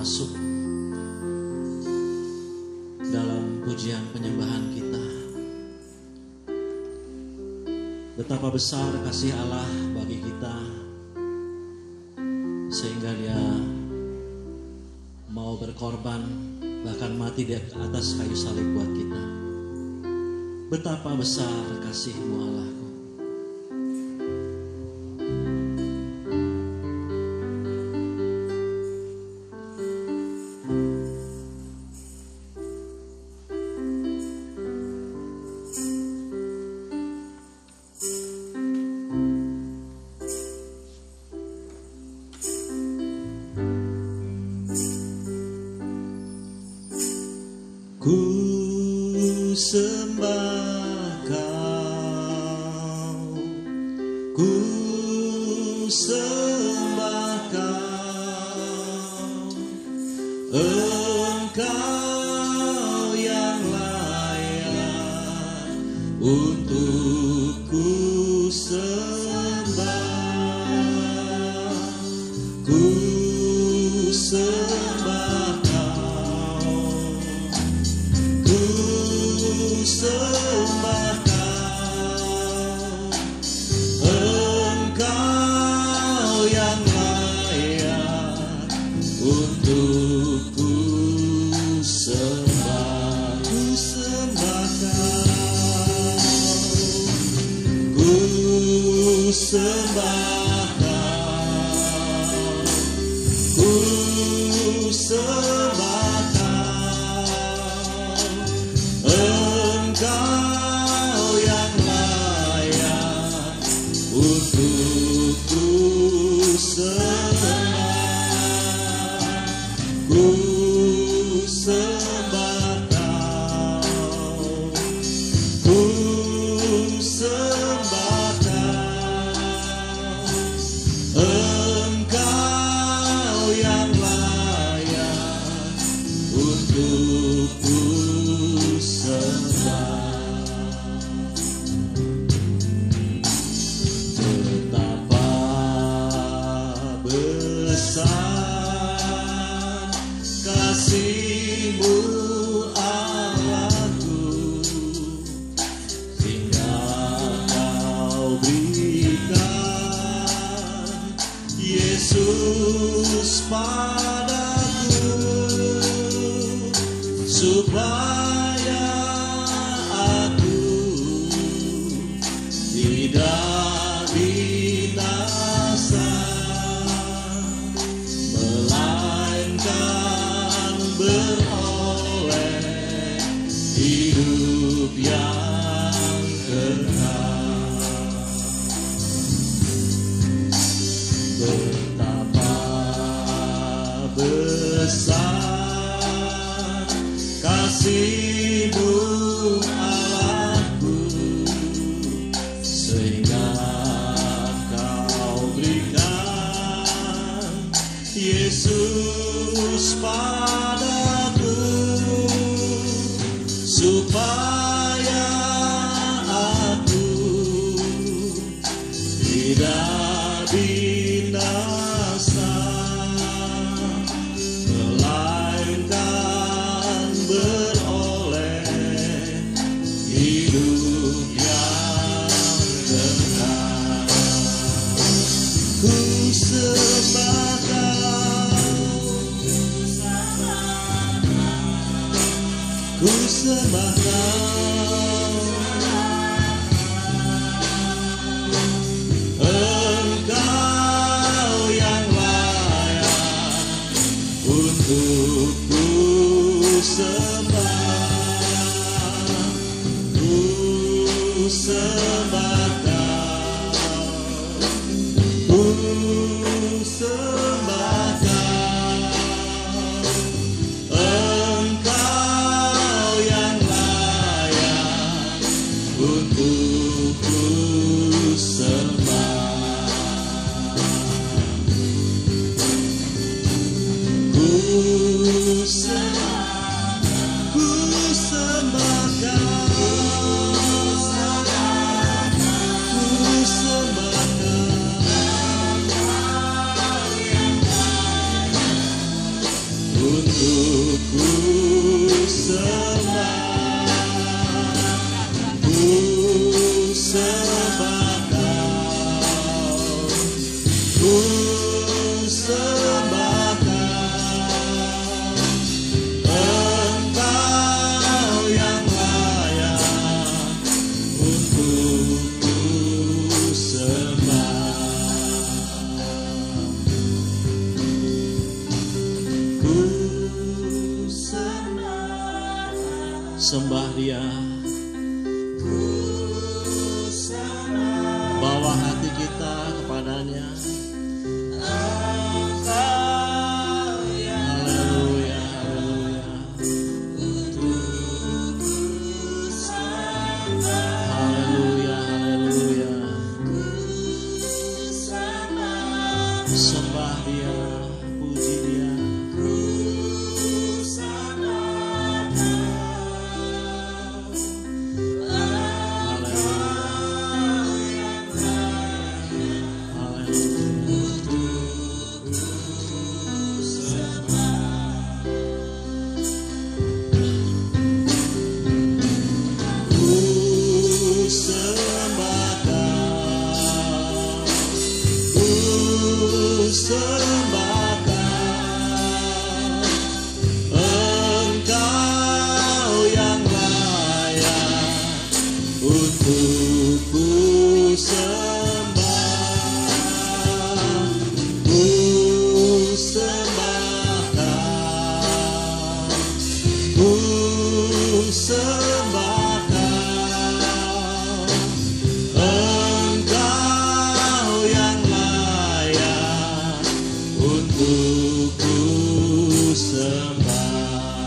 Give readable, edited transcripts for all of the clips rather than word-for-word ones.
masuk dalam pujian penyembahan kita. Betapa besar kasih Allah bagi kita, sehingga Dia mau berkorban, bahkan mati di atas kayu salib buat kita. Betapa besar kasih-Mu Allahku. Ku sembah Kau, ku sembah Kau, Engkau yang layak untuk ku sembah, ku sembah sembah Kau, Engkau yang layak untuk ku sembah. Ku sembah Kau, ku sembah Kau, ku sembah Engkau yang layak untuk ku sembah, ku sembah Kau, ku sembah Kau, Engkau yang layak untuk ku sembah. Betapa besar kasih-Mu Allahku, hingga Kau berikan Yesus padaku, supaya aku tidak binasa, melainkan beroleh hidup yang kekal. Betapa besar kasih-Mu Allahku, sehingga Kau berikan Yesus padaku, supaya aku tidak binasa, melainkan beroleh hidup yang kekal. Ku sembah Kau, ku sembah Kau, Engkau yang layak untuk ku sembah, ku sembah Kau, ku sembah Kau, Engkau yang layak untuk ku sembah, ku sembah, ku sembah Kau, ku sembah Kau, sembah Kau, ku sembah Kau, Engkau yang layak untuk ku sembah. Ku sembah Dia. Bawa hati kita kepadanya. Haleluya, haleluya. Haleluya, haleluya. Sembah Dia, puji Dia. Sembah Kau, Engkau yang layak untuk ku sembah. Ku sembah Kau, ku sembah Kau, Engkau yang layak untuk ku sembah.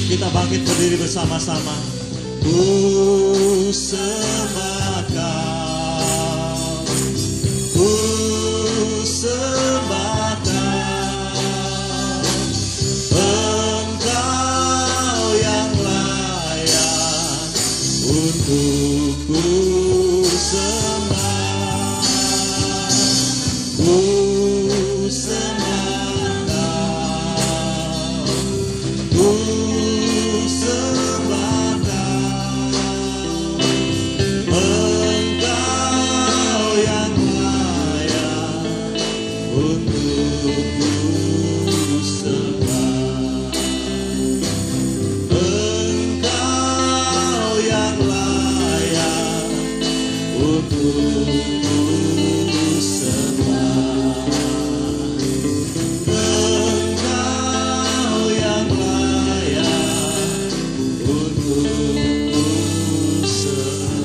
Kita bangkit berdiri bersama-sama. Ku sembah Kau, ku sembah Kau, Engkau yang layak untuk ku sembah. Ku sembah Kau, ku sembah Kau, Engkau yang layak untuk ku sembah. Engkau yang layak untuk ku sembah. Engkau yang layak untuk ku sembah.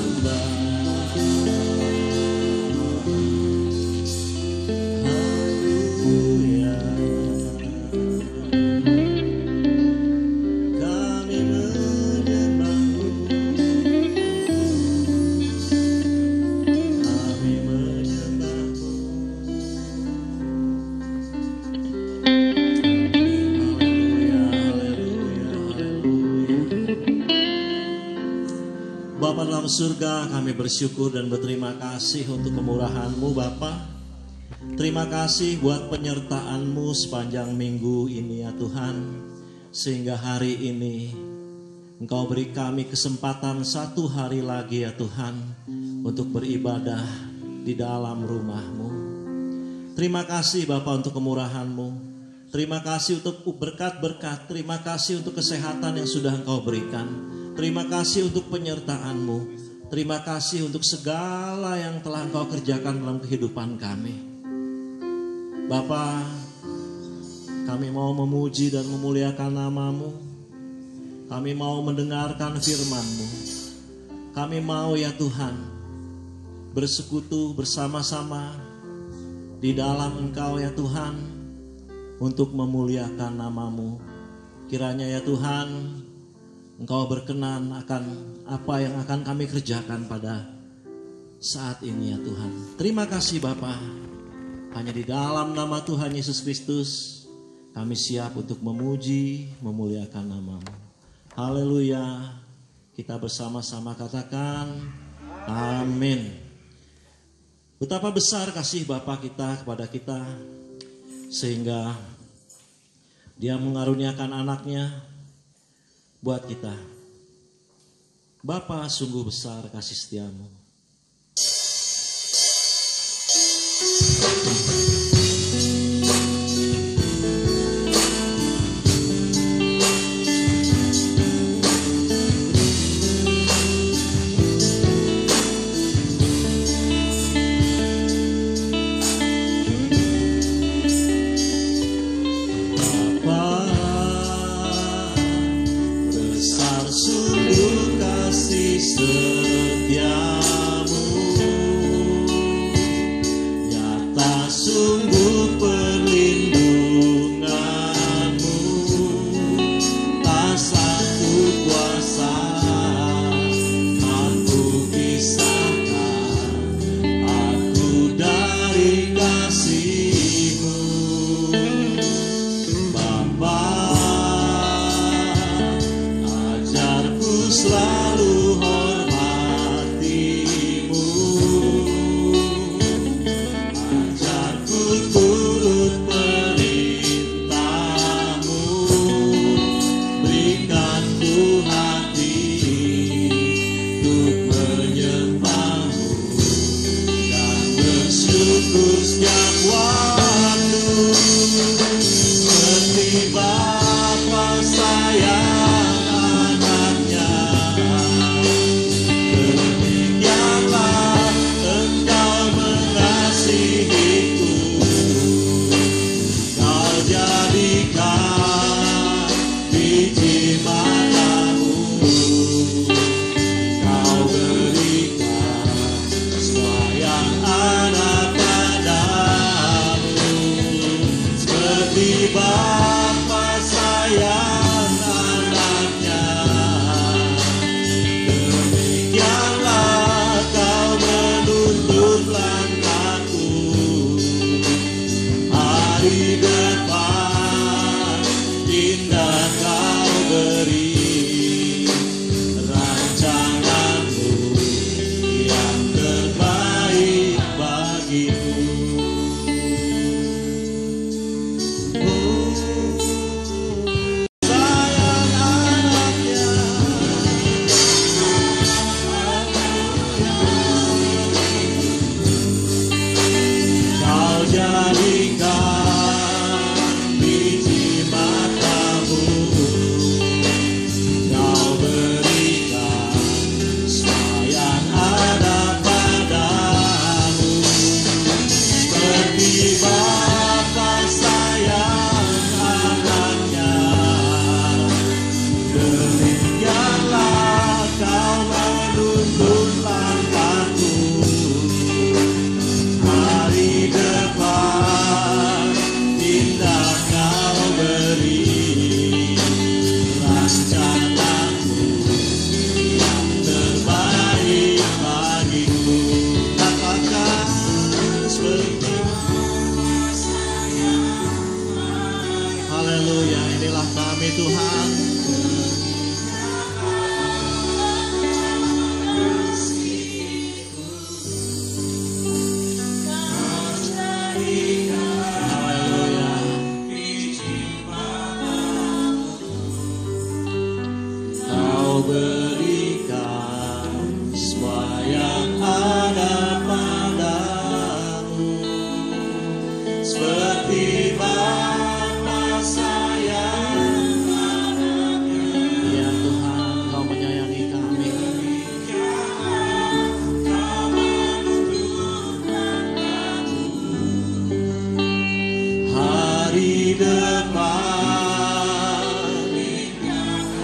Haleluya. Kami menyembah-Mu, kami menyembah-Mu. Haleluya, haleluya, haleluya. Bapa dalam surga, kami bersyukur dan berterima kasih untuk kemurahan-Mu Bapa. Terima kasih buat penyertaan-Mu sepanjang minggu ini ya Tuhan. Sehingga hari ini Engkau beri kami kesempatan satu hari lagi ya Tuhan untuk beribadah di dalam rumah-Mu. Terima kasih Bapa untuk kemurahan-Mu. Terima kasih untuk berkat-berkat. Terima kasih untuk kesehatan yang sudah Engkau berikan. Terima kasih untuk penyertaan-Mu. Terima kasih untuk segala yang telah Engkau kerjakan dalam kehidupan kami. Bapa, kami mau memuji dan memuliakan nama-Mu. Kami mau mendengarkan firman-Mu. Kami mau ya Tuhan bersekutu bersama-sama di dalam Engkau ya Tuhan untuk memuliakan nama-Mu. Kiranya ya Tuhan Engkau berkenan akan apa yang akan kami kerjakan pada saat ini ya Tuhan. Terima kasih Bapa. Hanya di dalam nama Tuhan Yesus Kristus kami siap untuk memuji, memuliakan nama-Mu. Haleluya. Kita bersama-sama katakan amin. Betapa besar kasih Bapa kita kepada kita sehingga Dia mengaruniakan anaknya buat kita. Bapa, sungguh besar kasih setiamu.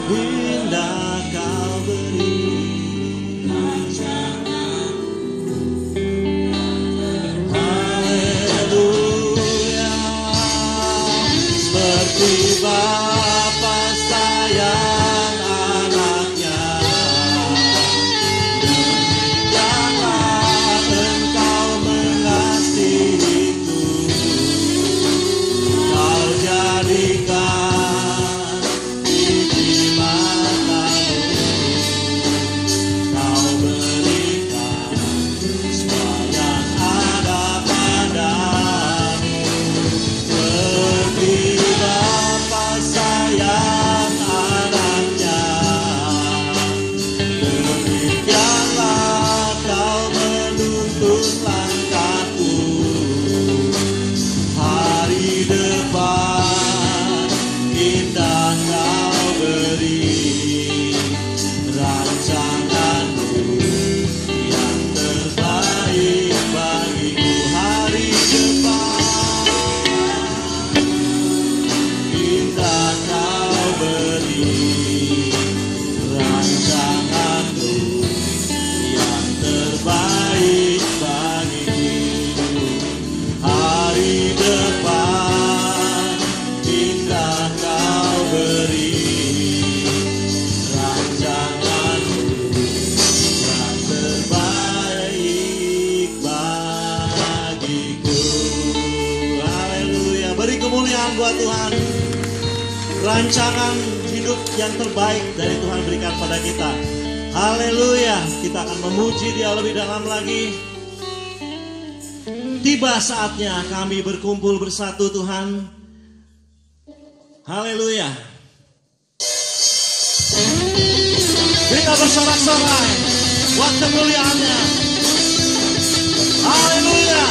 Indah kau beri, buat Tuhan. Rancangan hidup yang terbaik dari Tuhan berikan pada kita. Haleluya. Kita akan memuji Dia lebih dalam lagi. Tiba saatnya kami berkumpul bersatu Tuhan. Haleluya. Kita bersorak-sorai buat kemuliaan-Nya. Haleluya.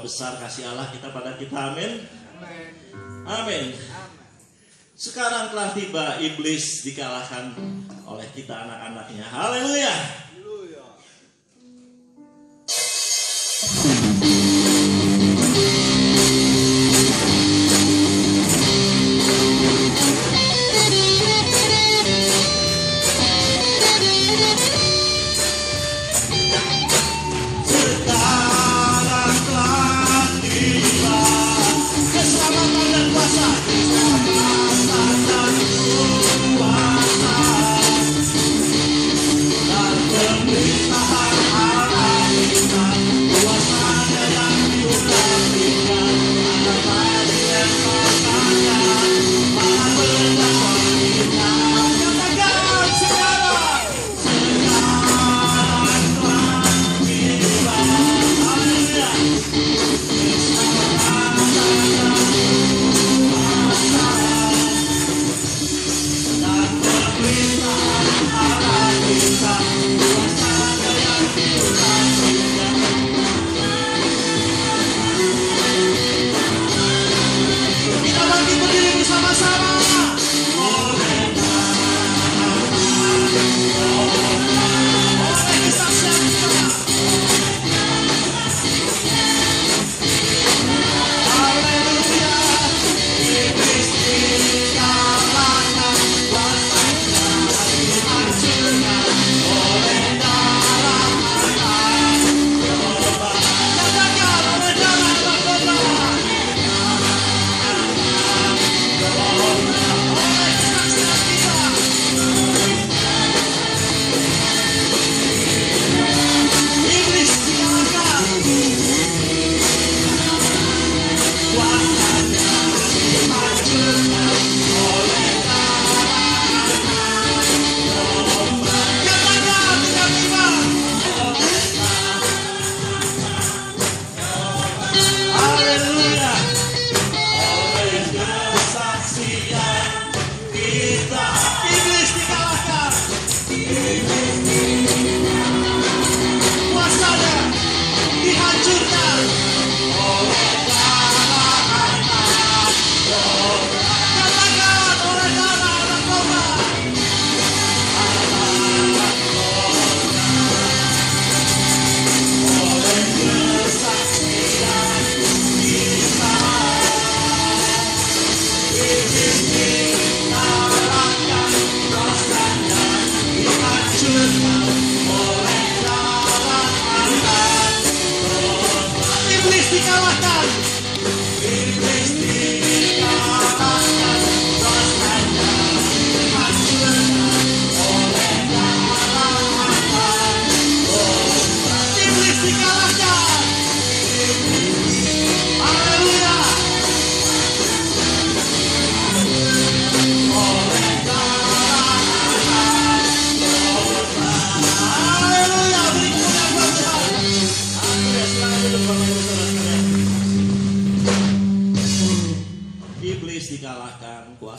Besar kasih Allah kita pada kita, amin. Amin. Sekarang telah tiba iblis dikalahkan oleh kita anak-anaknya. Haleluya. Kuasa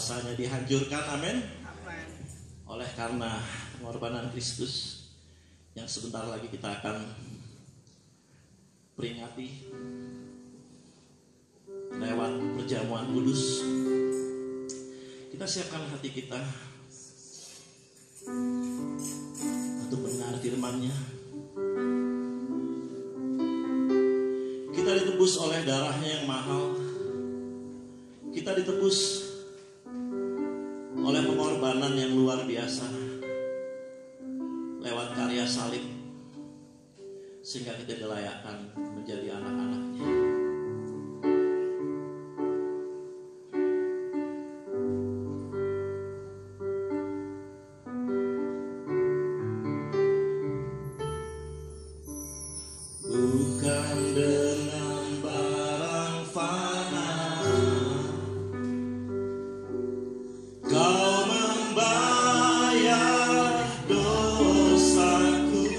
kuasanya dihancurkan, amin. Oleh karena pengorbanan Kristus yang sebentar lagi kita akan peringati lewat perjamuan kudus, kita siapkan hati kita untuk mendengar firman-Nya. Kita ditebus oleh darah-Nya yang mahal. Kita ditebus oleh pengorbanan yang luar biasa lewat karya salib, sehingga kita dilayakkan menjadi anak-anak-Nya. Bukan dengan barang fana Kau membayar dosaku,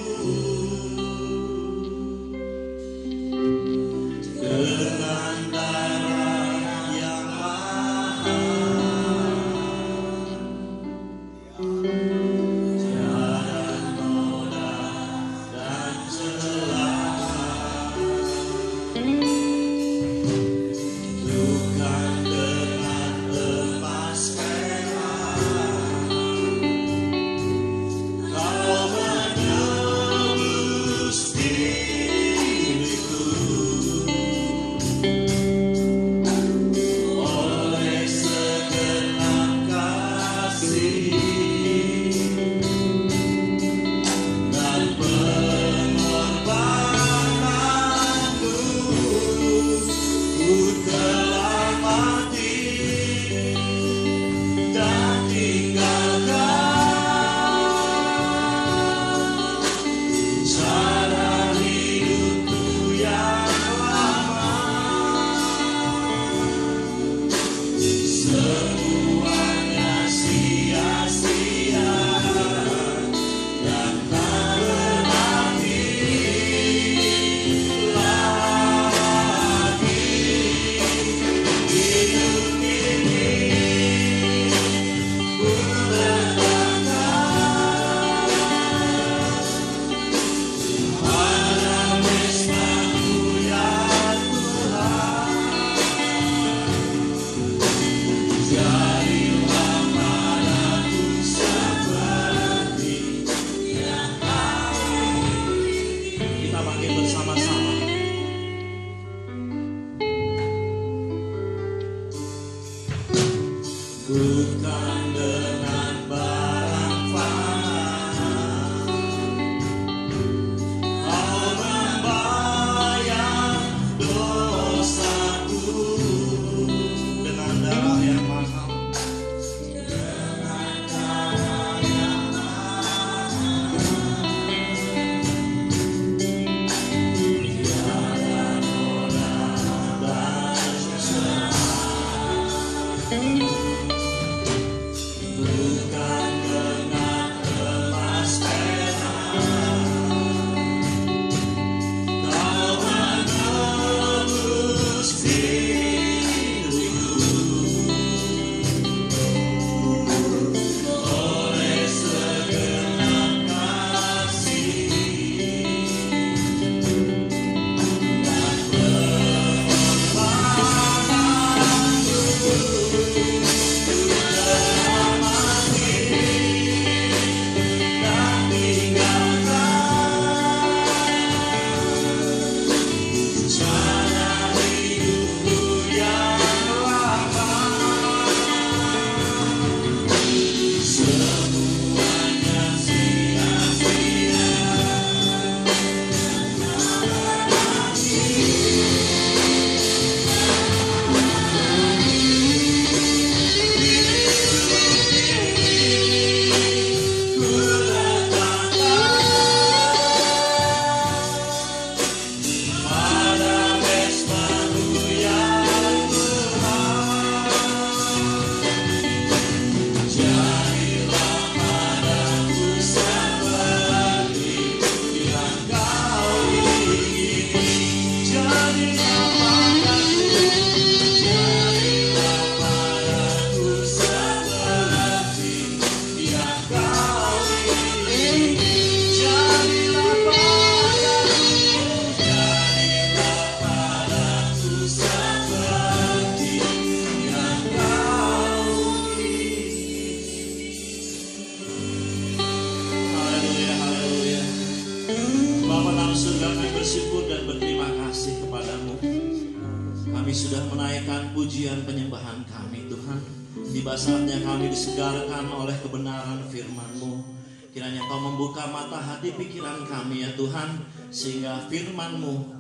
pujian penyembahan kami Tuhan. Tiba saatnya kami disegarkan oleh kebenaran firman-Mu. Kiranya Kau membuka mata hati pikiran kami ya Tuhan, sehingga firman-Mu,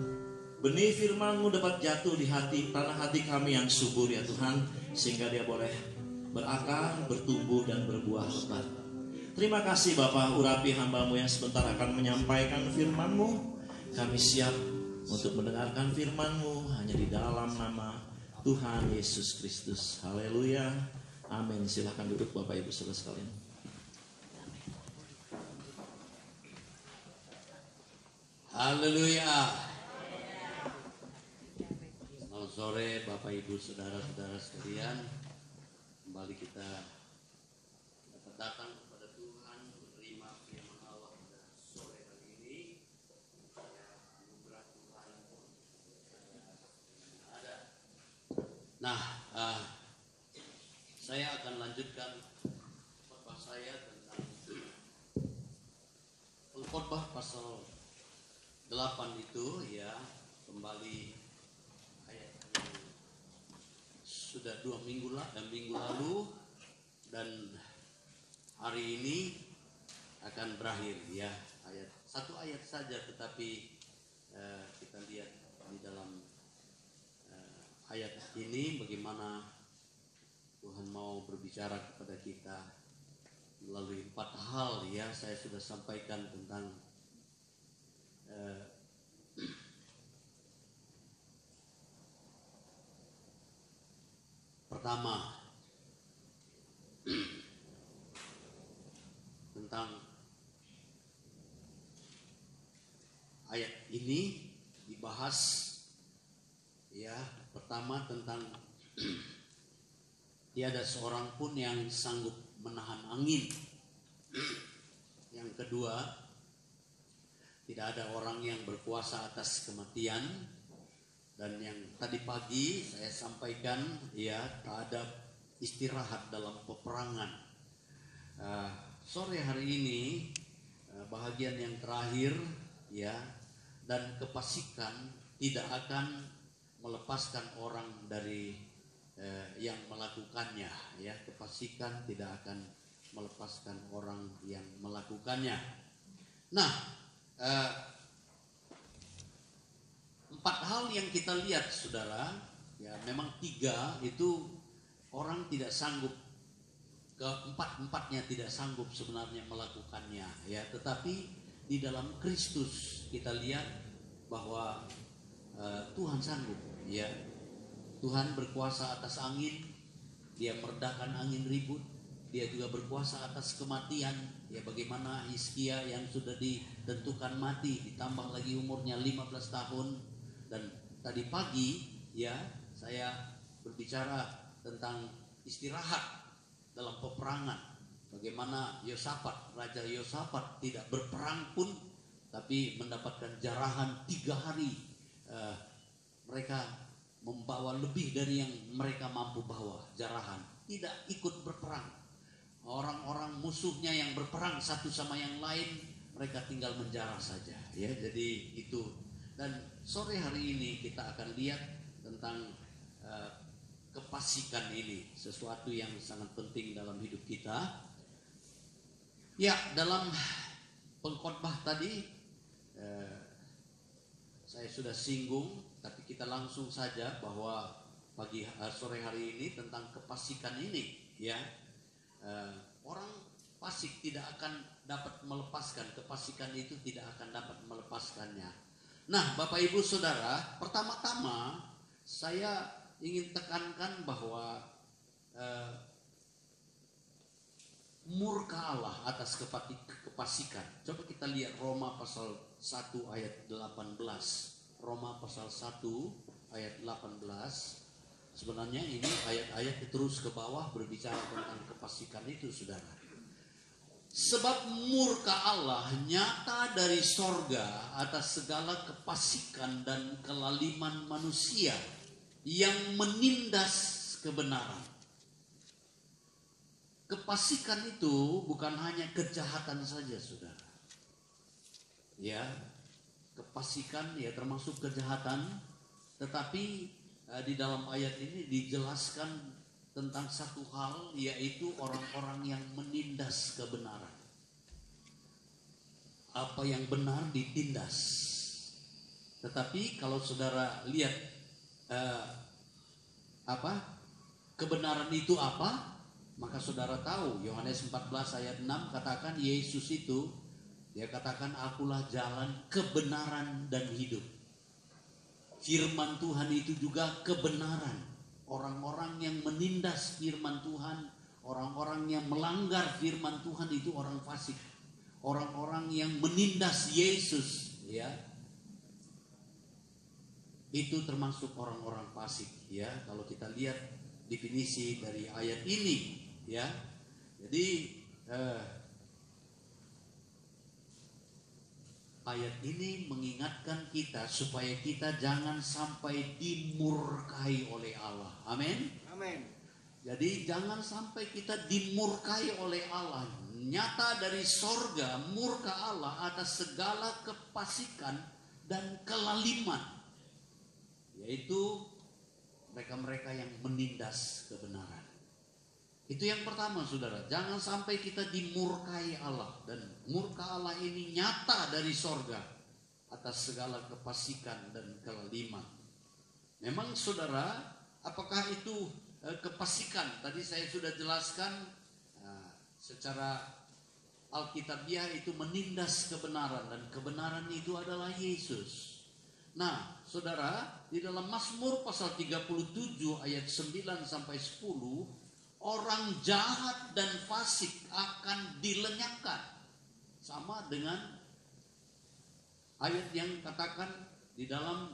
benih firman-Mu dapat jatuh di hati, tanah hati kami yang subur ya Tuhan, sehingga dia boleh berakar, bertumbuh dan berbuah lebat. Terima kasih Bapa, urapi hamba-Mu yang sebentar akan menyampaikan firman-Mu. Kami siap untuk mendengarkan firman-Mu hanya di dalam nama Tuhan Yesus Kristus. Haleluya. Amin. Silahkan duduk Bapak Ibu Saudara sekalian. Haleluya. Selamat sore Bapak Ibu Saudara-saudara sekalian. Kembali kita dapat datang kepada Tuhan, menerima firman Allah pada sore hari ini. Anugerah Tuhan ada. Nah, saya akan lanjutkan khotbah saya tentang khotbah pasal 8 itu ya, kembali ayat yang sudah 2 minggu lalu dan hari ini akan berakhir ya. Satu ayat saja, tetapi kita lihat di dalam ayat ini bagaimana Tuhan mau berbicara kepada kita melalui 4 hal ya. Saya sudah sampaikan tentang pertama tentang ayat ini dibahas ya. Pertama tentang tiada seorang pun yang sanggup menahan angin. Yang kedua, tidak ada orang yang berkuasa atas kematian. Dan yang tadi pagi saya sampaikan ya, tak ada istirahat dalam peperangan. Sore hari ini bahagian yang terakhir ya, dan kepastikan tidak akan melepaskan orang dari yang melakukannya ya. Kepastikan tidak akan melepaskan orang yang melakukannya. Nah, 4 hal yang kita lihat saudara ya, memang 3 itu orang tidak sanggup, keempat-empatnya tidak sanggup sebenarnya melakukannya ya. Tetapi di dalam Kristus kita lihat bahwa Tuhan sanggup ya. Tuhan berkuasa atas angin, Dia meredakan angin ribut. Dia juga berkuasa atas kematian ya. Bagaimana Hizkia yang sudah ditentukan mati, ditambah lagi umurnya 15 tahun. Dan tadi pagi ya, saya berbicara tentang istirahat dalam peperangan. Bagaimana Raja Yosafat tidak berperang pun, tapi mendapatkan jarahan 3 hari. Mereka membawa lebih dari yang mereka mampu bawa, jarahan. Tidak ikut berperang. Orang-orang musuhnya yang berperang satu sama yang lain, mereka tinggal menjarah saja ya. Jadi itu. Dan sore hari ini kita akan lihat tentang kefasikan ini, sesuatu yang sangat penting dalam hidup kita. Ya, dalam pengkhotbah tadi saya sudah singgung, tapi kita langsung saja bahwa sore hari ini tentang kefasikan ini ya. Orang fasik tidak akan dapat melepaskan, kefasikan itu tidak akan dapat melepaskannya. Nah, Bapak Ibu Saudara, pertama-tama saya ingin tekankan bahwa murka Allah atas kefasikan. Coba kita lihat Roma pasal 1 ayat 18. Roma pasal 1 ayat 18. Sebenarnya ini ayat-ayat terus ke bawah berbicara tentang kefasikan itu saudara. Sebab murka Allah nyata dari sorga atas segala kefasikan dan kelaliman manusia yang menindas kebenaran. Kefasikan itu bukan hanya kejahatan saja saudara. Ya, kefasikan ya termasuk kejahatan, tetapi di dalam ayat ini dijelaskan tentang satu hal, yaitu orang-orang yang menindas kebenaran. Apa yang benar ditindas. Tetapi kalau saudara lihat kebenaran itu apa, maka saudara tahu Yohanes 14 ayat 6 katakan Yesus itu, dia katakan akulah jalan, kebenaran dan hidup. Firman Tuhan itu juga kebenaran. Orang-orang yang menindas firman Tuhan, orang-orang yang melanggar firman Tuhan itu orang fasik. Orang-orang yang menindas Yesus, ya, itu termasuk orang-orang fasik, ya. Kalau kita lihat definisi dari ayat ini, ya. Jadi ayat ini mengingatkan kita supaya kita jangan sampai dimurkai oleh Allah. Amin. Amin. Jadi jangan sampai kita dimurkai oleh Allah. Nyata dari sorga murka Allah atas segala kefasikan dan kelaliman, yaitu mereka-mereka yang menindas kebenaran. Itu yang pertama, saudara. Jangan sampai kita dimurkai Allah. Dan murka Allah ini nyata dari sorga atas segala kefasikan dan kelaliman. Memang saudara, apakah itu kefasikan? Tadi saya sudah jelaskan secara Alkitabiah itu menindas kebenaran. Dan kebenaran itu adalah Yesus. Nah, saudara, di dalam Mazmur pasal 37 ayat 9 sampai 10, orang jahat dan fasik akan dilenyapkan. Sama dengan ayat yang katakan di dalam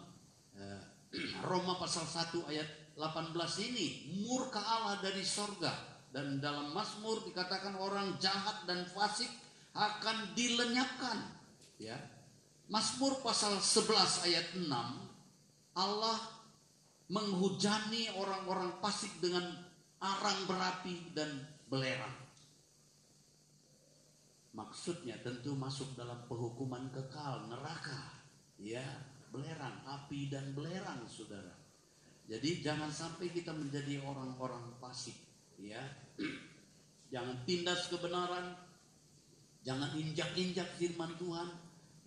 Roma pasal 1 ayat 18 ini, murka Allah dari sorga. Dan dalam Mazmur dikatakan orang jahat dan fasik akan dilenyapkan, ya. Mazmur pasal 11 ayat 6, Allah menghujani orang-orang fasik dengan arang berapi dan belerang. Maksudnya tentu masuk dalam penghukuman kekal, neraka, ya, belerang, api dan belerang, saudara. Jadi jangan sampai kita menjadi orang-orang fasik, ya. Jangan tindas kebenaran, jangan injak-injak firman Tuhan,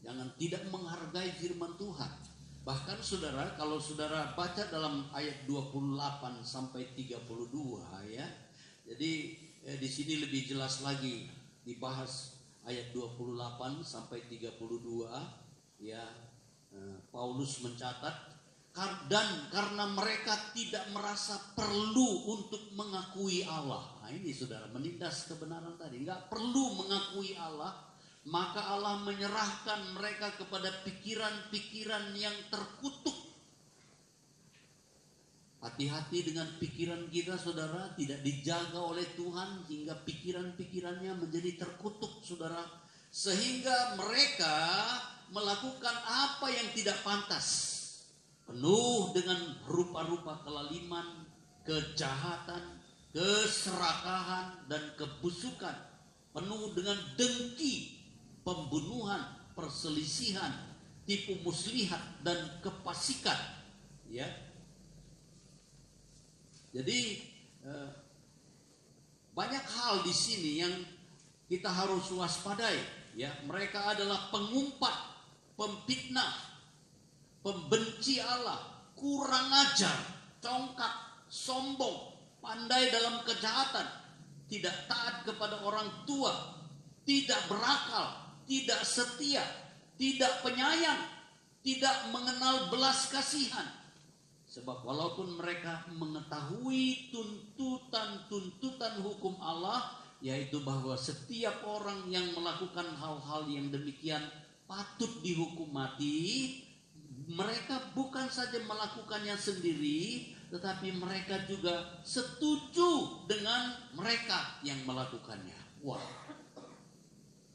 jangan tidak menghargai firman Tuhan. Bahkan saudara, kalau saudara baca dalam ayat 28 sampai 32, ya. Jadi di sini lebih jelas lagi dibahas ayat 28 sampai 32, ya. Paulus mencatat, dan karena mereka tidak merasa perlu untuk mengakui Allah. Nah ini saudara, menindas kebenaran tadi, nggak perlu mengakui Allah, maka Allah menyerahkan mereka kepada pikiran-pikiran yang terkutuk. Hati-hati dengan pikiran kita, saudara, tidak dijaga oleh Tuhan hingga pikiran-pikirannya menjadi terkutuk, saudara. Sehingga mereka melakukan apa yang tidak pantas. Penuh dengan rupa-rupa kelaliman, kejahatan, keserakahan, dan kebusukan. Penuh dengan dengki, pembunuhan, perselisihan, tipu muslihat, dan kefasikan, ya. Jadi banyak hal di sini yang kita harus waspadai, ya. Mereka adalah pengumpat, pemfitnah, pembenci Allah, kurang ajar, congkak, sombong, pandai dalam kejahatan, tidak taat kepada orang tua, tidak berakal, tidak setia, tidak penyayang, tidak mengenal belas kasihan. Sebab walaupun mereka mengetahui tuntutan-tuntutan hukum Allah, yaitu bahwa setiap orang yang melakukan hal-hal yang demikian patut dihukum mati, mereka bukan saja melakukannya sendiri, tetapi mereka juga setuju dengan mereka yang melakukannya. Wah,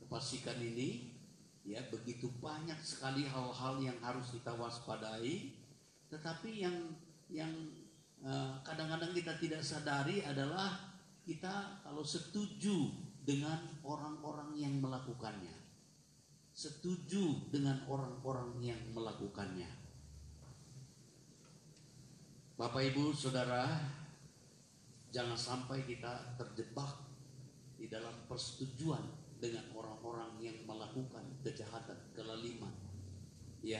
kefasikan ini, ya, begitu banyak sekali hal-hal yang harus kita waspadai. Tetapi yang kadang-kadang kita tidak sadari adalah kita kalau setuju dengan orang-orang yang melakukannya. Setuju dengan orang-orang yang melakukannya. Bapak Ibu Saudara, jangan sampai kita terjebak di dalam persetujuan dengan orang-orang yang melakukan kejahatan, kelaliman. Ya,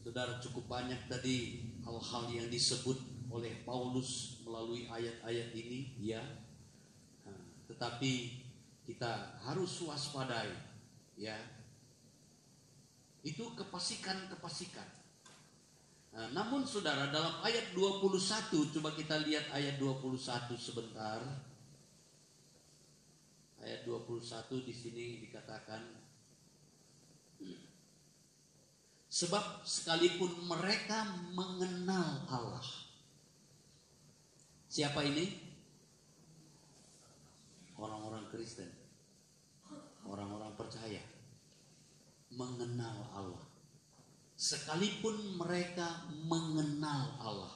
Saudara, cukup banyak tadi hal-hal yang disebut oleh Paulus melalui ayat-ayat ini, ya. Tetapi kita harus waspadai, ya. Itu kefasikan. Namun Saudara, dalam ayat 21, coba kita lihat ayat 21 sebentar. Ayat 21 di sini dikatakan, sebab sekalipun mereka mengenal Allah. Siapa ini? Orang-orang Kristen, orang-orang percaya, mengenal Allah. Sekalipun mereka mengenal Allah,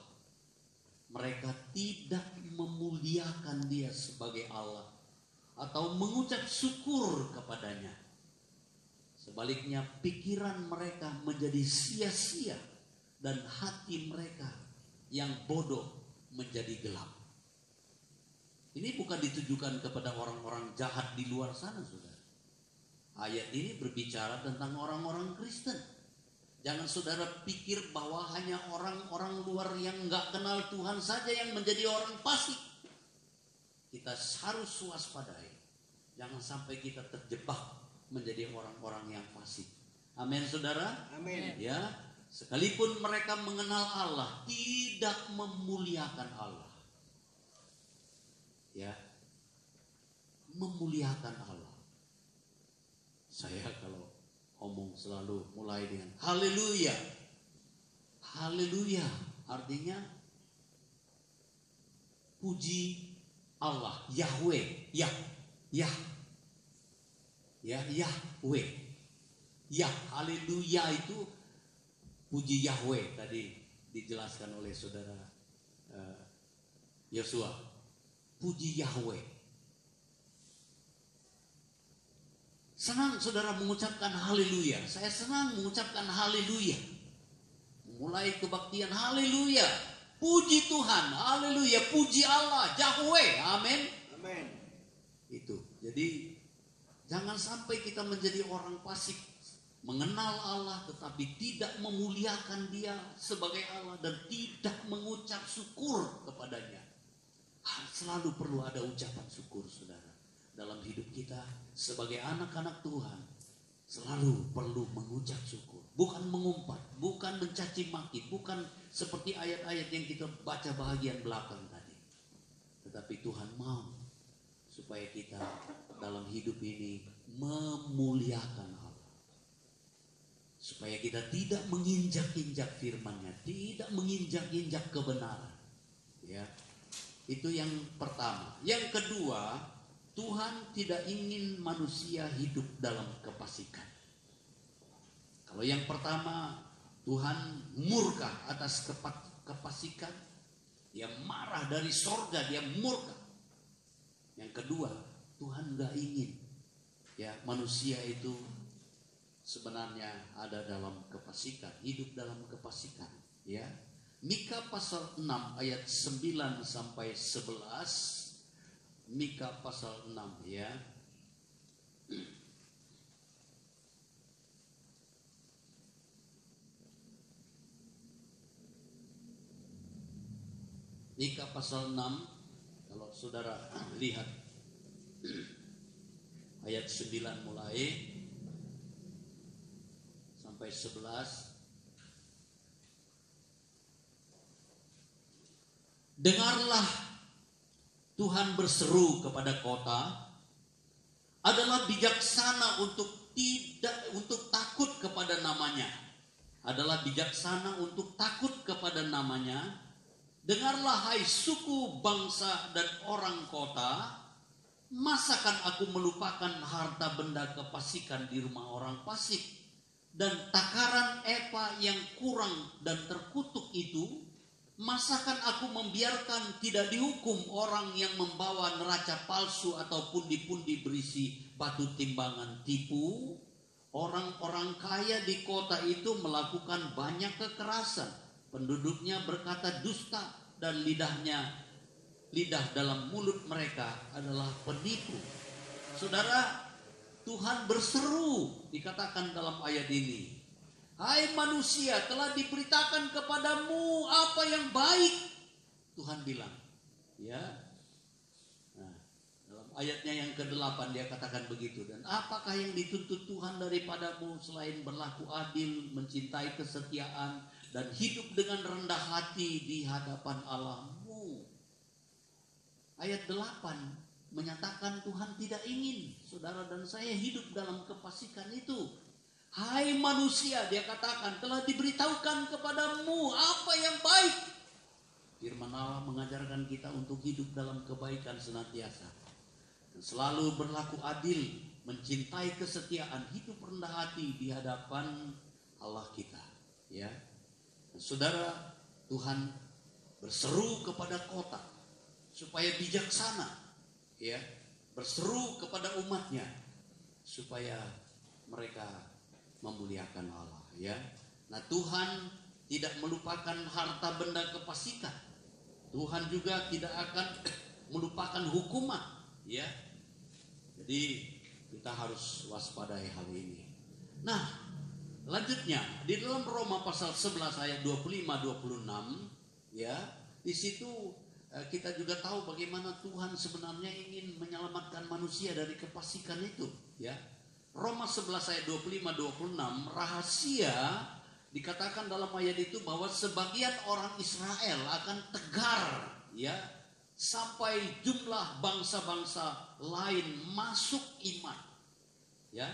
mereka tidak memuliakan Dia sebagai Allah atau mengucap syukur kepadanya. Sebaliknya, pikiran mereka menjadi sia-sia dan hati mereka yang bodoh menjadi gelap. Ini bukan ditujukan kepada orang-orang jahat di luar sana, Saudara. Ayat ini berbicara tentang orang-orang Kristen. Jangan Saudara pikir bahwa hanya orang-orang luar yang nggak kenal Tuhan saja yang menjadi orang fasik. Kita harus waspadai. Jangan sampai kita terjebak menjadi orang-orang yang fasik. Amin, Saudara. Amin. Ya, sekalipun mereka mengenal Allah, tidak memuliakan Allah. Ya, memuliakan Allah. Saya kalau ngomong selalu mulai dengan haleluya. Haleluya artinya puji Allah, Yahweh, Yahweh. Ya, haleluya itu puji Yahweh, tadi dijelaskan oleh Saudara Yosua. Puji Yahweh. Senang Saudara mengucapkan haleluya. Saya senang mengucapkan haleluya. Mulai kebaktian haleluya. Puji Tuhan, haleluya, puji Allah, Yahweh. Amin. Amin. Itu. Jadi jangan sampai kita menjadi orang fasik, mengenal Allah tetapi tidak memuliakan Dia sebagai Allah dan tidak mengucap syukur kepadanya. Selalu perlu ada ucapan syukur, Saudara. Dalam hidup kita sebagai anak-anak Tuhan, selalu perlu mengucap syukur. Bukan mengumpat, bukan mencaci maki, bukan seperti ayat-ayat yang kita baca bahagian belakang tadi. Tetapi Tuhan mau supaya kita dalam hidup ini memuliakan Allah. Supaya kita tidak menginjak-injak firman-Nya, tidak menginjak-injak kebenaran. Ya. Itu yang pertama. Yang kedua, Tuhan tidak ingin manusia hidup dalam kefasikan. Kalau yang pertama, Tuhan murka atas kefasikan. Dia marah dari sorga, dia murka. Yang kedua, Tuhan gak ingin ya manusia itu sebenarnya ada dalam kefasikan, hidup dalam kefasikan. Ya, Mika pasal 6 ayat 9 sampai 11. Mika pasal 6 ya. Mika pasal 6, kalau Saudara lihat ayat 9 mulai sampai 11. Dengarlah, Tuhan berseru kepada kota, adalah bijaksana untuk takut kepada namanya. Adalah bijaksana untuk takut kepada namanya. Dengarlah hai suku, bangsa dan orang kota, masakan aku melupakan harta benda kefasikan di rumah orang fasik, dan takaran epa yang kurang dan terkutuk itu. Masakan aku membiarkan tidak dihukum orang yang membawa neraca palsu atau pundi-pundi berisi batu timbangan tipu? Orang-orang kaya di kota itu melakukan banyak kekerasan, penduduknya berkata dusta, dan lidah dalam mulut mereka adalah penipu. Saudara, Tuhan berseru, dikatakan dalam ayat ini, hai manusia, telah diberitakan kepadamu apa yang baik. Tuhan bilang, ya. Nah, dalam ayatnya yang ke-8 dia katakan begitu. Dan apakah yang dituntut Tuhan daripadamu selain berlaku adil, mencintai kesetiaan, dan hidup dengan rendah hati di hadapan Allahmu? Ayat 8 menyatakan Tuhan tidak ingin saudara dan saya hidup dalam kefasikan itu. Hai manusia, dia katakan, telah diberitahukan kepadamu apa yang baik. Firman Allah mengajarkan kita untuk hidup dalam kebaikan senantiasa, dan selalu berlaku adil, mencintai kesetiaan, hidup rendah hati di hadapan Allah kita. Ya, dan saudara, Tuhan berseru kepada kota supaya bijaksana, ya, berseru kepada umatnya supaya mereka memuliakan Allah, ya. Nah, Tuhan tidak melupakan harta benda kefasikan. Tuhan juga tidak akan melupakan hukuman, ya. Jadi kita harus waspadai hal ini. Nah, lanjutnya di dalam Roma pasal 11 ayat 25-26, ya, di situ kita juga tahu bagaimana Tuhan sebenarnya ingin menyelamatkan manusia dari kefasikan itu, ya. Roma 11 ayat 25-26, rahasia dikatakan dalam ayat itu bahwa sebagian orang Israel akan tegar, ya, sampai jumlah bangsa-bangsa lain masuk iman, ya.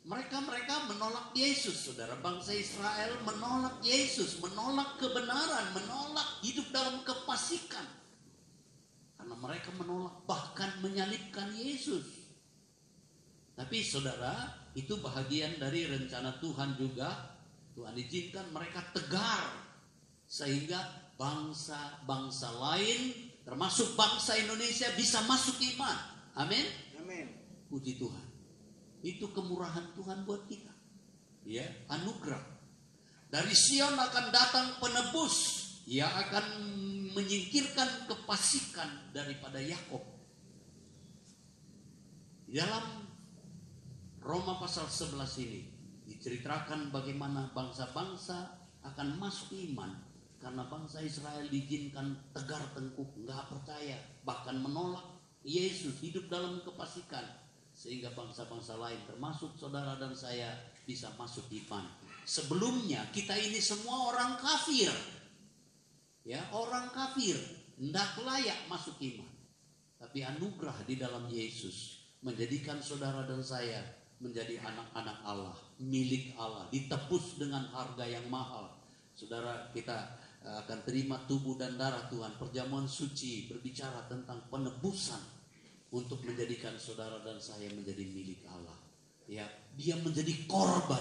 Mereka menolak Yesus, saudara. Bangsa Israel menolak Yesus, menolak kebenaran, menolak hidup dalam kefasikan. Karena mereka menolak, bahkan menyalibkan Yesus. Tapi saudara, itu bahagian dari rencana Tuhan juga. Tuhan izinkan mereka tegar, sehingga bangsa-bangsa lain, termasuk bangsa Indonesia, bisa masuk iman. Amin. Amin. Puji Tuhan. Itu kemurahan Tuhan buat kita, ya, anugerah. Dari Sion akan datang penebus, ia akan menyingkirkan kefasikan daripada Yakub. Dalam Roma pasal 11 ini diceritakan bagaimana bangsa-bangsa akan masuk iman karena bangsa Israel diizinkan tegar tengkuk, nggak percaya, bahkan menolak Yesus, hidup dalam kefasikan. Sehingga bangsa-bangsa lain termasuk saudara dan saya bisa masuk iman. Sebelumnya kita ini semua orang kafir, ya, orang kafir, tidak layak masuk iman. Tapi anugerah di dalam Yesus menjadikan saudara dan saya menjadi anak-anak Allah, milik Allah, ditebus dengan harga yang mahal. Saudara, kita akan terima tubuh dan darah Tuhan. Perjamuan suci berbicara tentang penebusan untuk menjadikan saudara dan saya menjadi milik Allah. Ya, dia menjadi korban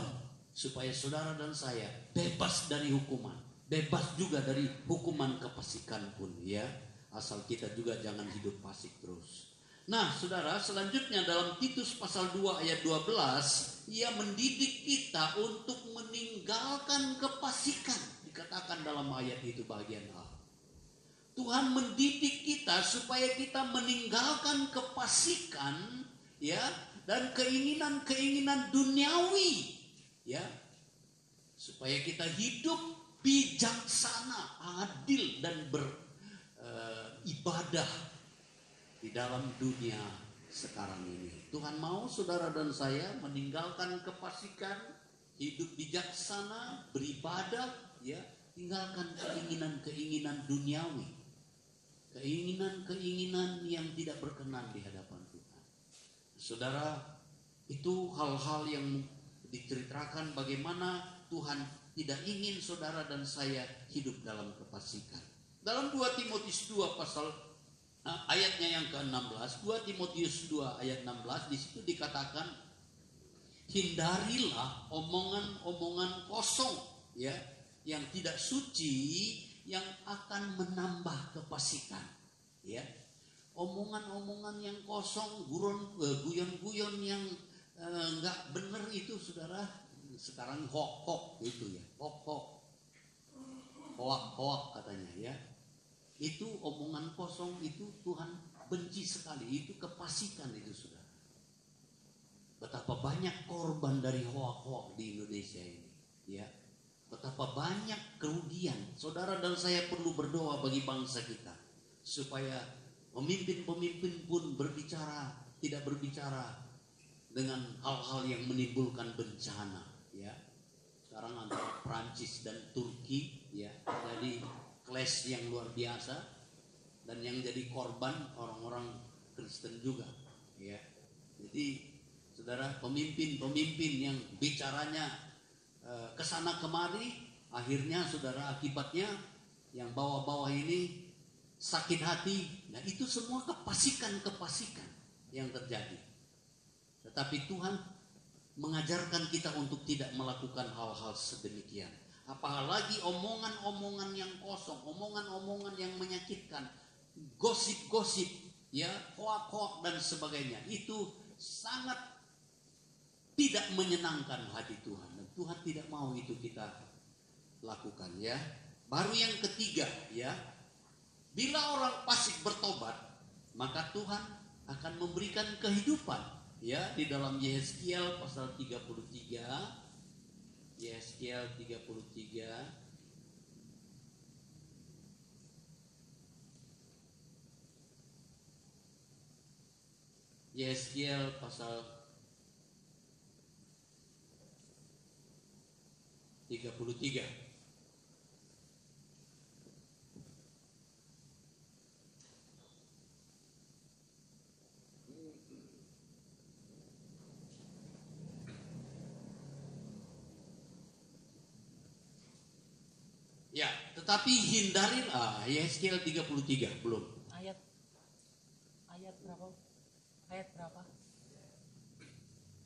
supaya saudara dan saya bebas dari hukuman, bebas juga dari hukuman kefasikan pun, ya. Asal kita juga jangan hidup fasik terus. Nah, saudara, selanjutnya dalam Titus pasal 2 ayat 12, ia mendidik kita untuk meninggalkan kefasikan. Dikatakan dalam ayat itu bagian A. Tuhan mendidik kita supaya kita meninggalkan kefasikan, ya, dan keinginan-keinginan duniawi, ya, supaya kita hidup bijaksana, adil, dan beribadah di dalam dunia sekarang ini. Tuhan mau saudara dan saya meninggalkan kefasikan, hidup bijaksana, beribadah, ya, tinggalkan keinginan-keinginan duniawi, keinginan-keinginan yang tidak berkenan di hadapan Tuhan. Saudara, itu hal-hal yang diceritakan bagaimana Tuhan tidak ingin saudara dan saya hidup dalam kefasikan. Dalam 2 Timotius 2 pasal ayatnya yang ke-16, 2 Timotius 2 ayat 16, di situ dikatakan, hindarilah omongan-omongan kosong, ya, yang tidak suci, yang akan menambah kefasikan, ya. Omongan-omongan yang kosong, guyon-guyon yang nggak benar itu, saudara. Sekarang hok-hok itu, ya, hok-hok. hoak katanya ya. Itu omongan kosong, itu Tuhan benci sekali. Itu kefasikan itu, saudara. Betapa banyak korban dari hoak-hoak di Indonesia ini, ya. Betapa banyak kerugian. Saudara dan saya perlu berdoa bagi bangsa kita supaya pemimpin-pemimpin pun tidak berbicara dengan hal-hal yang menimbulkan bencana, ya. Sekarang antara Prancis dan Turki, ya, jadi clash yang luar biasa, dan yang jadi korban orang-orang Kristen juga, ya. Jadi saudara, pemimpin-pemimpin yang bicaranya kesana kemari, akhirnya saudara akibatnya yang bawah-bawah ini sakit hati. Nah, itu semua kefasikan yang terjadi. Tetapi Tuhan mengajarkan kita untuk tidak melakukan hal-hal sedemikian. Apalagi omongan-omongan yang kosong, omongan-omongan yang menyakitkan, gosip-gosip, ya, hoak-hoak dan sebagainya. Itu sangat tidak menyenangkan hati Tuhan, dan Tuhan tidak mau itu kita lakukan, ya. Baru yang ketiga, ya, bila orang fasik bertobat, maka Tuhan akan memberikan kehidupan, ya. Di dalam Yehezkiel pasal 33, Yehezkiel 33, Yehezkiel pasal 33. Ya, tetapi hindarilah, Yehezkiel 33 belum. Ayat berapa? Ayat berapa?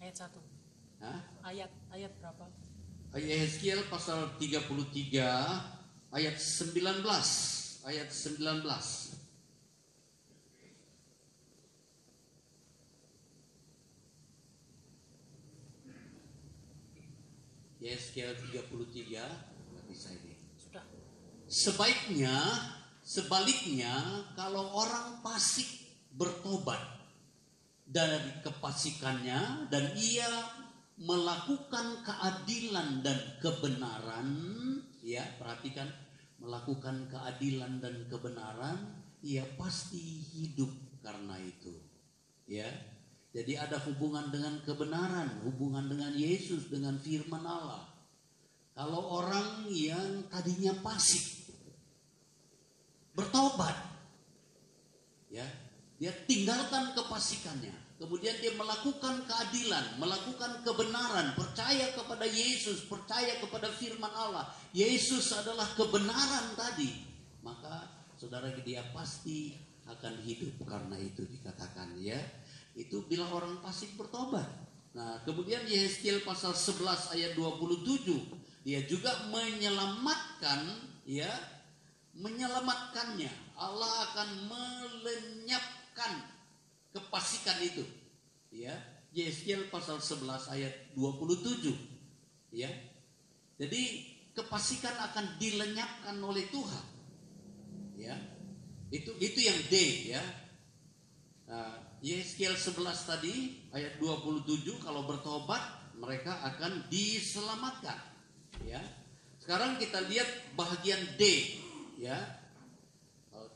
Ayat 1. Hah? Ayat berapa? Yehezkiel pasal 33 ayat 19. Ayat 19. Yehezkiel 33, nggak bisa ini. Sudah. Sebaliknya kalau orang fasik bertobat dari kefasikannya dan ia melakukan keadilan dan kebenaran, ya, perhatikan, melakukan keadilan dan kebenaran, ia pasti hidup karena itu, ya. Jadi ada hubungan dengan kebenaran, hubungan dengan Yesus, dengan firman Allah. Kalau orang yang tadinya fasik bertobat, ya, dia tinggalkan kefasikannya, kemudian dia melakukan keadilan, melakukan kebenaran, percaya kepada Yesus, percaya kepada firman Allah. Yesus adalah kebenaran tadi. Maka saudara, dia pasti akan hidup karena itu dikatakan, ya. Itu bila orang fasik bertobat. Nah, kemudian Yehezkiel pasal 11 ayat 27, dia juga menyelamatkan, ya, menyelamatkannya. Allah akan melenyapkan kefasikan itu, ya. Yehezkiel pasal 11 ayat 27, ya. Jadi kefasikan akan dilenyapkan oleh Tuhan, ya. Itu yang D, ya. Yehezkiel 11 tadi ayat 27, kalau bertobat mereka akan diselamatkan, ya. Sekarang kita lihat bagian D, ya.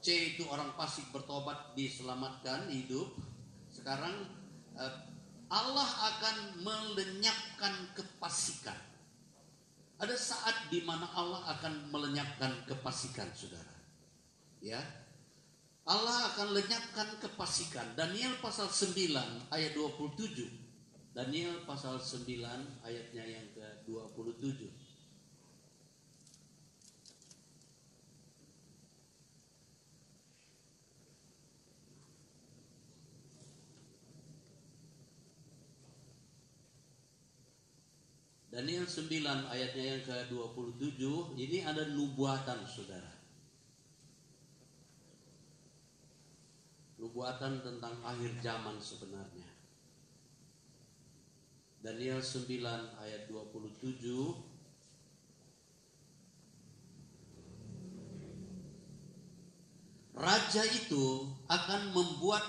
C itu orang fasik bertobat diselamatkan hidup. Sekarang Allah akan melenyapkan kefasikan. Ada saat di mana Allah akan melenyapkan kefasikan, saudara, ya. Allah akan lenyapkan kefasikan. Daniel pasal 9 ayat 27. Daniel pasal 9 ayatnya yang ke-27. Daniel 9 ayatnya yang ke-27. Ini ada nubuatan, saudara. Nubuatan tentang akhir zaman sebenarnya. Daniel 9 ayat 27. raja itu akan membuat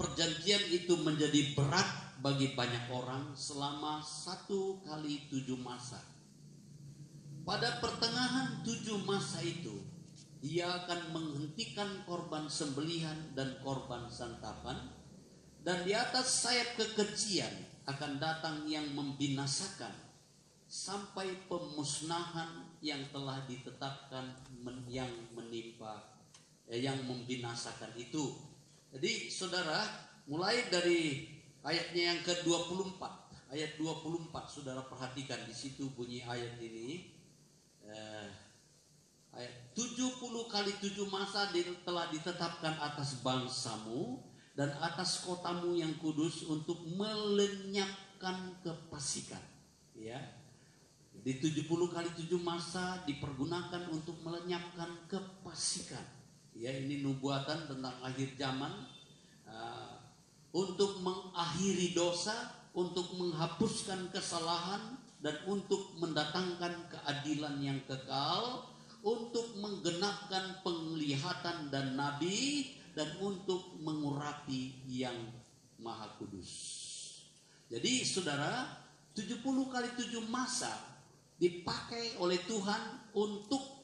perjanjian itu menjadi berat bagi banyak orang selama 1 kali 7 masa. Pada pertengahan 7 masa itu, ia akan menghentikan korban sembelihan dan korban santapan, dan di atas sayap kekejian akan datang yang membinasakan sampai pemusnahan yang telah ditetapkan yang menimpa yang membinasakan itu. Jadi saudara, mulai dari ayatnya yang ke-24, ayat 24, saudara perhatikan di situ bunyi ayat ini. Ayat 70 kali 7 masa telah ditetapkan atas bangsamu dan atas kotamu yang kudus untuk melenyapkan kefasikan. Ya. Di 70 kali 7 masa dipergunakan untuk melenyapkan kefasikan. Ya, ini nubuatan tentang akhir zaman, untuk mengakhiri dosa, untuk menghapuskan kesalahan, dan untuk mendatangkan keadilan yang kekal, untuk menggenapkan penglihatan dan nabi, dan untuk mengurapi yang maha kudus. Jadi saudara, 70 kali 7 masa dipakai oleh Tuhan untuk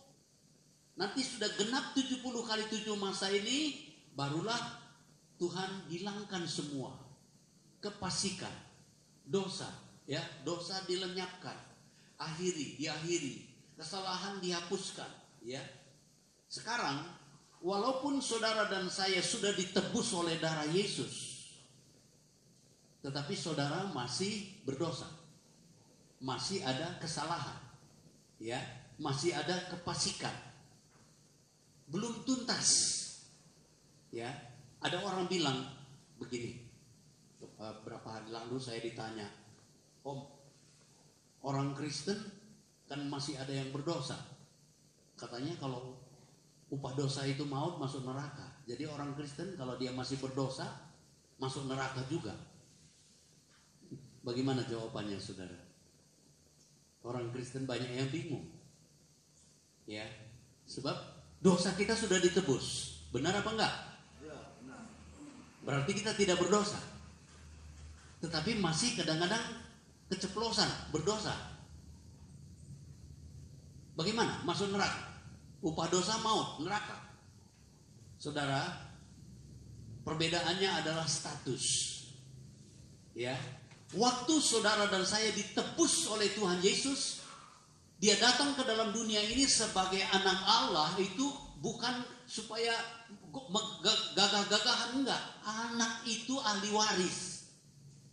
nanti sudah genap 70 kali 7 masa ini, barulah Tuhan hilangkan semua kefasikan, dosa, ya, dosa dilenyapkan, diakhiri, kesalahan dihapuskan, ya. Sekarang walaupun saudara dan saya sudah ditebus oleh darah Yesus, tetapi saudara masih berdosa, masih ada kesalahan, ya, masih ada kefasikan, belum tuntas, ya. Ada orang bilang begini, beberapa hari lalu saya ditanya, Om, orang Kristen kan masih ada yang berdosa. Katanya kalau upah dosa itu maut, masuk neraka. Jadi orang Kristen kalau dia masih berdosa, masuk neraka juga. Bagaimana jawabannya saudara? Orang Kristen banyak yang bingung, ya, sebab dosa kita sudah ditebus. Benar apa enggak? Berarti kita tidak berdosa, tetapi masih kadang-kadang keceplosan, berdosa. Bagaimana? Masuk neraka. Upah dosa maut, neraka. Saudara, perbedaannya adalah status. Ya. Waktu saudara dan saya ditebus oleh Tuhan Yesus, dia datang ke dalam dunia ini sebagai anak Allah, itu bukan supaya gagah-gagahan, enggak. Anak itu ahli waris.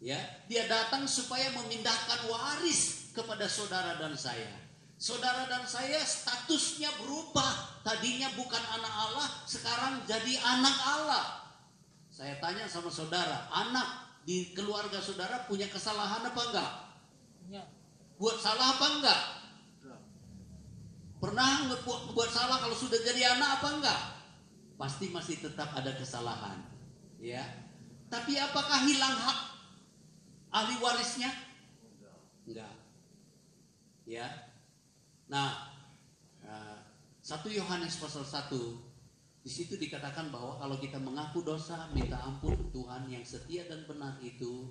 Ya, dia datang supaya memindahkan waris kepada saudara dan saya. Saudara dan saya statusnya berubah. Tadinya bukan anak Allah, sekarang jadi anak Allah. Saya tanya sama saudara, anak di keluarga saudara punya kesalahan apa enggak? Ya. Buat salah apa enggak? Pernah buat salah kalau sudah jadi anak apa enggak? Pasti masih tetap ada kesalahan, ya. Tapi apakah hilang hak ahli warisnya? Enggak. Ya. Nah, 1 Yohanes pasal 1, di situ dikatakan bahwa kalau kita mengaku dosa, minta ampun, Tuhan yang setia dan benar itu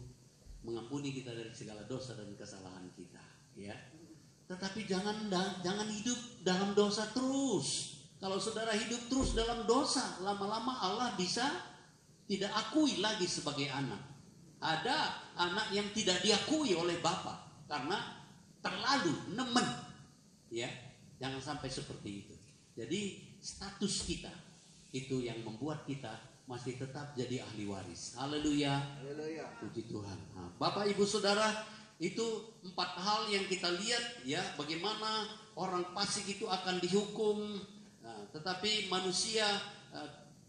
mengampuni kita dari segala dosa dan kesalahan kita, ya. Tetapi jangan hidup dalam dosa terus. Kalau saudara hidup terus dalam dosa, lama-lama Allah bisa tidak akui lagi sebagai anak. Ada anak yang tidak diakui oleh Bapa karena terlalu nemen. Ya, jangan sampai seperti itu. Jadi status kita itu yang membuat kita masih tetap jadi ahli waris. Haleluya. Puji Tuhan. Nah, Bapak Ibu Saudara, itu 4 hal yang kita lihat, ya, bagaimana orang fasik itu akan dihukum. Nah, tetapi manusia,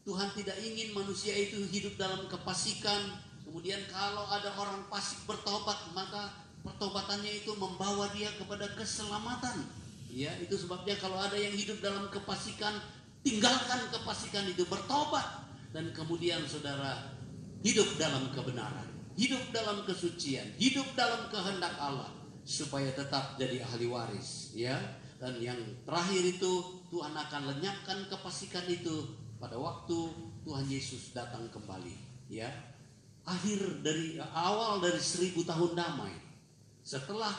Tuhan tidak ingin manusia itu hidup dalam kefasikan. Kemudian kalau ada orang fasik bertobat, maka pertobatannya itu membawa dia kepada keselamatan. Ya, itu sebabnya kalau ada yang hidup dalam kefasikan, tinggalkan kefasikan itu, bertobat, dan kemudian saudara hidup dalam kebenaran, hidup dalam kesucian, hidup dalam kehendak Allah, supaya tetap jadi ahli waris, ya. Dan yang terakhir itu, Tuhan akan lenyapkan kefasikan itu pada waktu Tuhan Yesus datang kembali, ya. Awal dari 1000 tahun damai. Setelah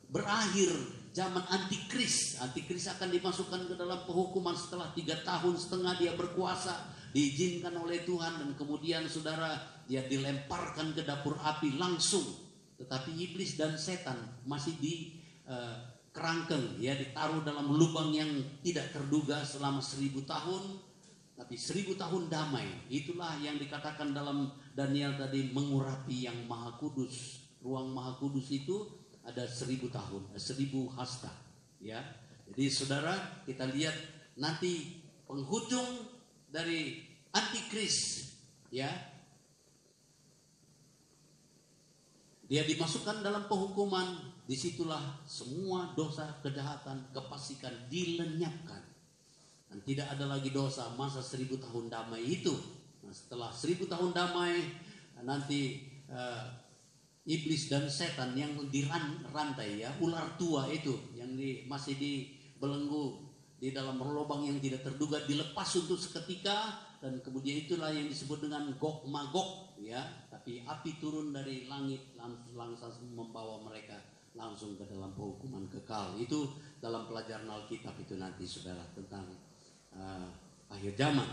berakhir zaman antikris akan dimasukkan ke dalam penghukuman setelah 3,5 tahun dia berkuasa, diizinkan oleh Tuhan, dan kemudian saudara dia dilemparkan ke dapur api langsung. Tetapi iblis dan setan masih di kerangkeng, ya, ditaruh dalam lubang yang tidak terduga selama 1000 tahun. Tapi 1000 tahun damai, itulah yang dikatakan dalam Daniel tadi, mengurapi yang maha kudus. Ruang maha kudus itu ada 1000 tahun, 1000 hasta, ya. Jadi saudara, kita lihat nanti penghujung dari antikris, ya. Dia dimasukkan dalam penghukuman. Disitulah semua dosa, kejahatan, kefasikan dilenyapkan. Dan tidak ada lagi dosa masa 1000 tahun damai itu. Nah, setelah 1000 tahun damai, nanti iblis dan setan yang dirantai, ya, ular tua itu yang masih dibelenggu di dalam lubang yang tidak terduga, dilepas untuk seketika, dan kemudian itulah yang disebut dengan Gog Magog, ya. Tapi api turun dari langit langsung membawa mereka langsung ke dalam penghukuman kekal. Itu dalam pelajaran Alkitab itu nanti saudara, tentang akhir zaman.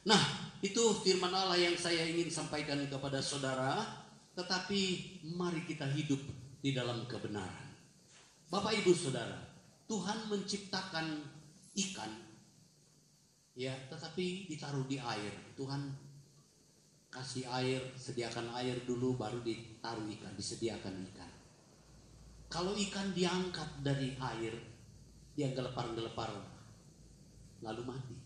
Nah, itu firman Allah yang saya ingin sampaikan kepada saudara. Tetapi mari kita hidup di dalam kebenaran. Bapak Ibu Saudara, Tuhan menciptakan ikan, ya, tetapi ditaruh di air. Tuhan kasih air, sediakan air dulu, baru ditaruh ikan, disediakan ikan. Kalau ikan diangkat dari air, dia gelepar-gelepar lalu mati.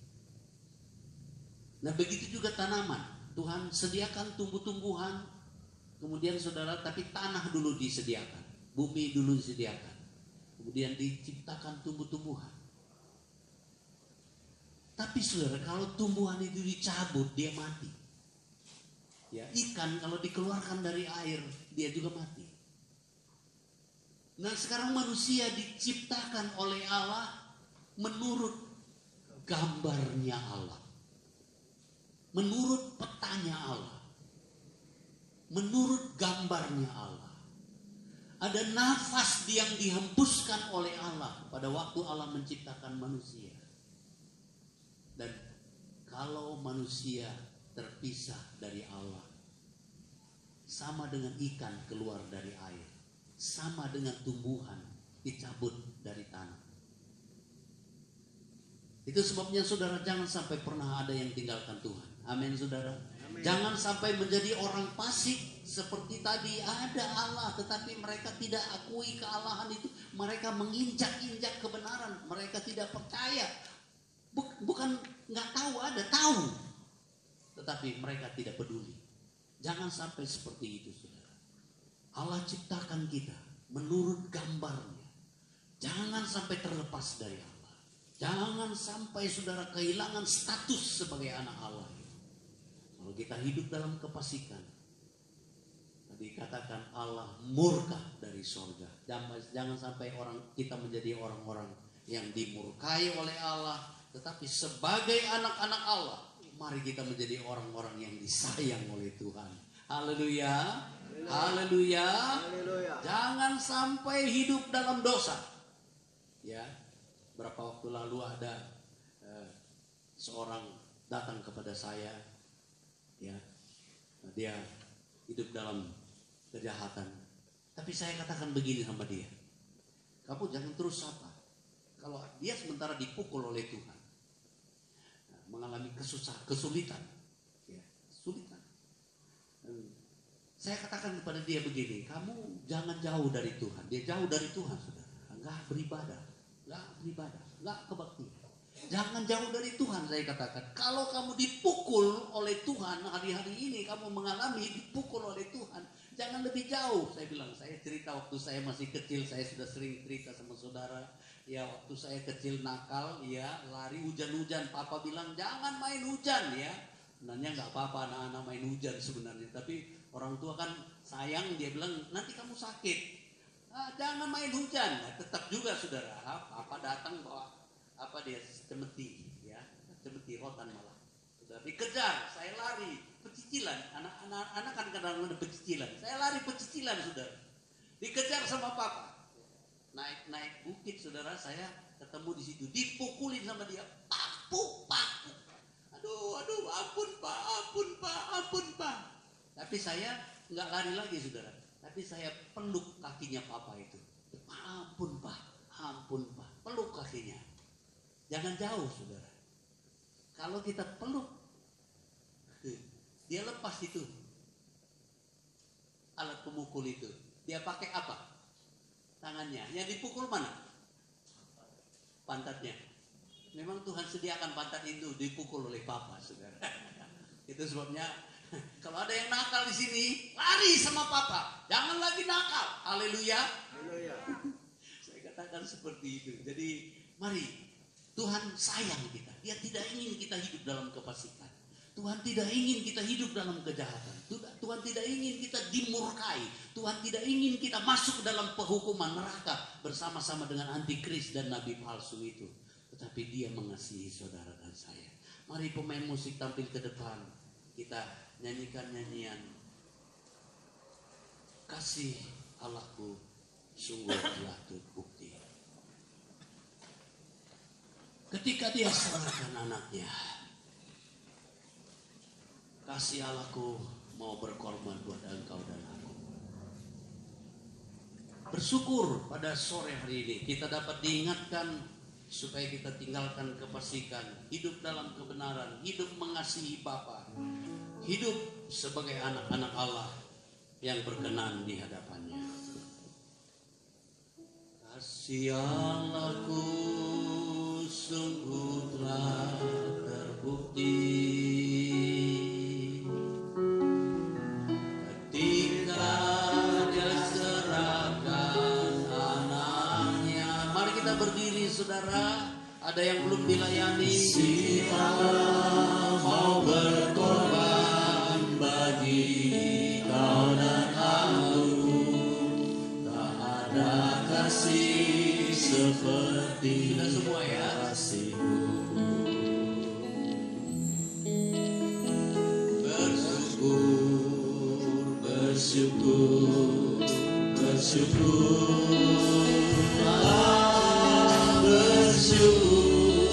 Nah, begitu juga tanaman. Tuhan sediakan tumbuh-tumbuhan, kemudian saudara, tapi tanah dulu disediakan, bumi dulu disediakan, kemudian diciptakan tumbuh-tumbuhan. Tapi saudara, kalau tumbuhan itu dicabut, dia mati. Ya, ikan kalau dikeluarkan dari air, dia juga mati. Nah, sekarang manusia diciptakan oleh Allah menurut gambarnya Allah, menurut petanya Allah, menurut gambarnya Allah. Ada nafas yang dihembuskan oleh Allah pada waktu Allah menciptakan manusia. Dan kalau manusia terpisah dari Allah, sama dengan ikan keluar dari air, sama dengan tumbuhan dicabut dari tanah. Itu sebabnya saudara, jangan sampai pernah ada yang tinggalkan Tuhan. Amin saudara. Amin. Jangan sampai menjadi orang fasik seperti tadi. Ada Allah tetapi mereka tidak akui kealahan itu. Mereka menginjak-injak kebenaran. Mereka tidak percaya. Bukan nggak tahu, ada tahu, tetapi mereka tidak peduli. Jangan sampai seperti itu saudara. Allah ciptakan kita menurut gambarnya. Jangan sampai terlepas dari Allah. Jangan sampai saudara kehilangan status sebagai anak Allah. Kalau kita hidup dalam kefasikan, tadi katakan Allah murka dari sorga. Jangan sampai kita menjadi orang-orang yang dimurkai oleh Allah. Tetapi sebagai anak-anak Allah, mari kita menjadi orang-orang yang disayang oleh Tuhan. Haleluya. Haleluya. Jangan sampai hidup dalam dosa. Ya. Berapa waktu lalu ada seorang datang kepada saya, ya, dia hidup dalam kejahatan. Tapi saya katakan begini sama dia, kamu jangan terus apa. Kalau dia sementara dipukul oleh Tuhan, mengalami kesulitan, ya, kesulitan. Dan saya katakan kepada dia begini, kamu jangan jauh dari Tuhan. Dia jauh dari Tuhan, saudara, nggak beribadah. Nggak kebaktian. Jangan jauh dari Tuhan, saya katakan. Kalau kamu dipukul oleh Tuhan hari-hari ini, kamu mengalami dipukul oleh Tuhan, jangan lebih jauh. Saya bilang, saya cerita waktu saya masih kecil, saya sudah sering cerita sama saudara. Ya, waktu saya kecil nakal, ya, lari hujan-hujan. Papa bilang jangan main hujan, ya. Sebenarnya nggak apa-apa anak-anak main hujan sebenarnya, tapi orang tua kan sayang, dia bilang nanti kamu sakit. Jangan main hujan. Nah, tetap juga saudara, apa datang bawa apa dia cemeti, ya, cemeti rotan malah. Sudah dikejar, saya lari, pecicilan. Anak kan kadang ada pecicilan. Saya lari pecicilan, saudara. Dikejar sama papa. Naik bukit, saudara, saya ketemu di situ. Dipukulin sama dia. Paku. Aduh, ampun pak. Tapi saya nggak lari lagi, saudara. Tapi saya peluk kakinya papa itu. Ampun pak. Peluk kakinya. Jangan jauh, saudara. Kalau kita peluk, dia lepas itu alat pemukul itu. Dia pakai apa? Tangannya. Yang dipukul mana? Pantatnya. Memang Tuhan sediakan pantat itu dipukul oleh papa, saudara. Itu sebabnya kalau ada yang nakal di sini, lari sama papa. Jangan lagi nakal. Haleluya. Saya katakan seperti itu. Jadi mari, Tuhan sayang kita. Dia tidak ingin kita hidup dalam kefasikan. Tuhan tidak ingin kita hidup dalam kejahatan. Tuhan tidak ingin kita dimurkai. Tuhan tidak ingin kita masuk dalam penghukuman neraka bersama-sama dengan antikris dan nabi palsu itu. Tetapi dia mengasihi saudara dan saya. Mari pemain musik tampil ke depan. Kita nyanyikan nyanyian Kasih Allahku sungguh telah terbukti. Ketika dia serahkan anaknya, kasih Allahku mau berkorban buat engkau dan aku. Bersyukur pada sore hari ini kita dapat diingatkan supaya kita tinggalkan kefasikan, hidup dalam kebenaran, hidup mengasihi Bapa, hidup sebagai anak-anak Allah yang berkenan di hadapannya. Kasih Allahku sungguh telah terbukti ketika dia serahkan anaknya. Mari kita berdiri, saudara. Ada yang belum dilayani. Si Allah mau berkorban bagi kau dan aku. Tak ada kasih seperti Sudah semua ya. kasih-Mu. Allah bersyukur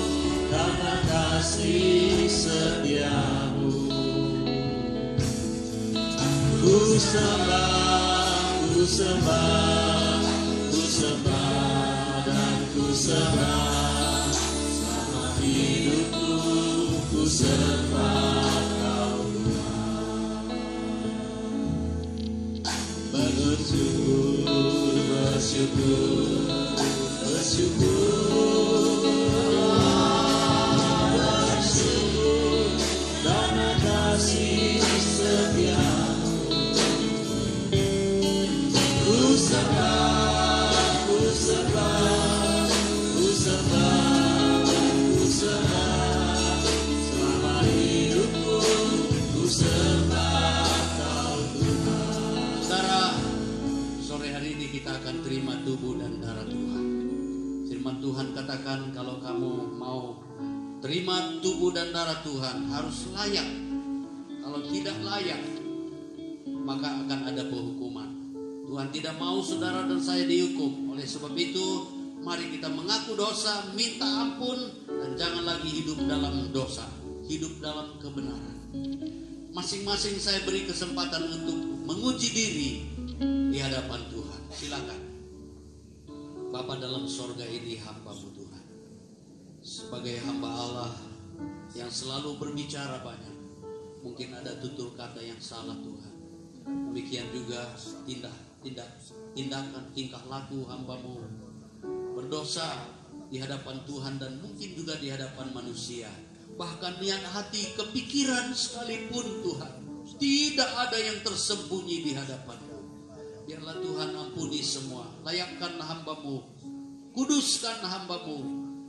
karena kasih setia-Mu. Ku sembah dan ku sembah, selama hidupku ku sembah Kau Tuhan. Bersyukur karena kasih setia-Mu. Ku sembah, selama hidupku ku sembah Kau Tuhan. Saudara, sore hari ini kita akan terima tubuh dan darah Tuhan. Firman Tuhan katakan kalau kamu mau terima tubuh dan darah Tuhan harus layak. Kalau tidak layak, maka akan ada penghukuman. Tuhan tidak mau saudara dan saya dihukum. Oleh sebab itu, mari kita mengaku dosa, minta ampun, dan jangan lagi hidup dalam dosa, hidup dalam kebenaran. Masing-masing saya beri kesempatan untuk menguji diri di hadapan Tuhan. Silakan. Bapa dalam sorga ini hamba-Mu Tuhan. Sebagai hamba Allah yang selalu berbicara banyak, mungkin ada tutur kata yang salah Tuhan. Demikian juga tindakan tingkah laku hamba-Mu berdosa di hadapan Tuhan dan mungkin juga di hadapan manusia. Bahkan niat hati, kepikiran sekalipun Tuhan, tidak ada yang tersembunyi di hadapan-Mu. Biarlah Tuhan ampuni semua. Layakkan hamba-Mu, kuduskan hamba-Mu,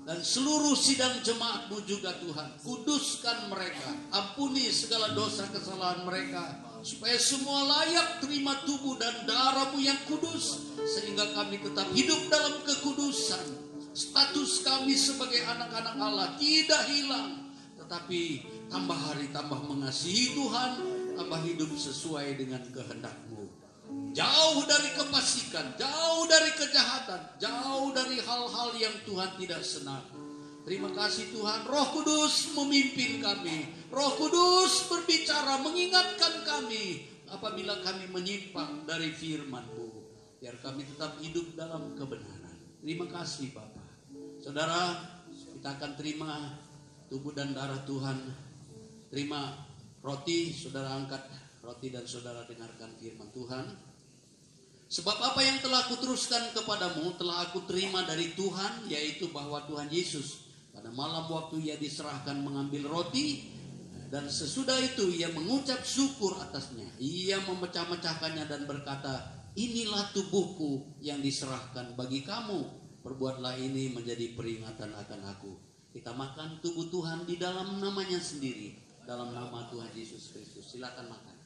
dan seluruh sidang jemaat-Mu juga Tuhan. Kuduskan mereka, ampuni segala dosa kesalahan mereka, supaya semua layak terima tubuh dan darah-Mu yang kudus, sehingga kami tetap hidup dalam kekudusan. Status kami sebagai anak-anak Allah tidak hilang, tetapi tambah hari tambah mengasihi Tuhan, tambah hidup sesuai dengan kehendak-Mu. Jauh dari kefasikan, jauh dari kejahatan, jauh dari hal-hal yang Tuhan tidak senang. Terima kasih Tuhan, Roh Kudus memimpin kami. Roh Kudus berbicara, mengingatkan kami apabila kami menyimpang dari firman-Mu. Biar kami tetap hidup dalam kebenaran. Terima kasih Bapak. Saudara, kita akan terima tubuh dan darah Tuhan. Terima roti, saudara angkat roti dan saudara dengarkan firman Tuhan. Sebab apa yang telah kuteruskan kepadamu telah aku terima dari Tuhan, yaitu bahwa Tuhan Yesus pada malam waktu ia diserahkan mengambil roti, dan sesudah itu ia mengucap syukur atasnya. Ia memecah-mecahkannya dan berkata, inilah tubuhku yang diserahkan bagi kamu. Perbuatlah ini menjadi peringatan akan aku. Kita makan tubuh Tuhan di dalam namanya sendiri, dalam nama Tuhan Yesus Kristus. Silakan makan.